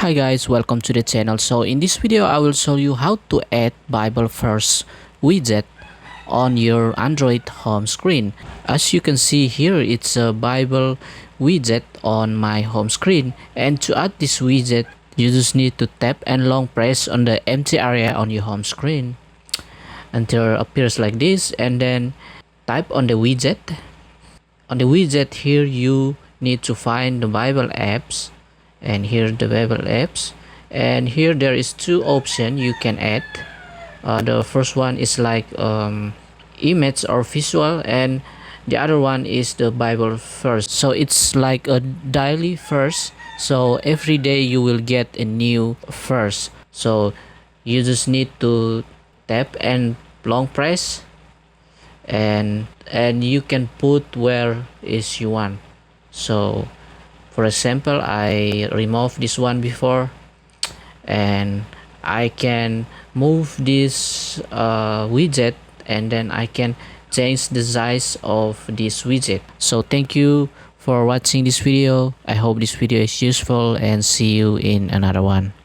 Hi guys, welcome to the channel. So in this video I will show you how to add Bible verse widget on your Android home screen. As you can see here, it's a Bible widget on my home screen, and to add this widget you just need to tap and long press on the empty area on your home screen until it appears like this, and then type on the widget. On the widget here you need to find the Bible apps, and here the Bible apps, and here there is two options you can add. The first one is like image or visual, and the other one is the Bible verse. So it's like a daily verse, so every day you will get a new verse. So you just need to tap and long press, and you can put where is you want. So for example, I removed this one before, and I can move this widget, and then I can change the size of this widget. So thank you for watching this video. I hope this video is useful, and see you in another one.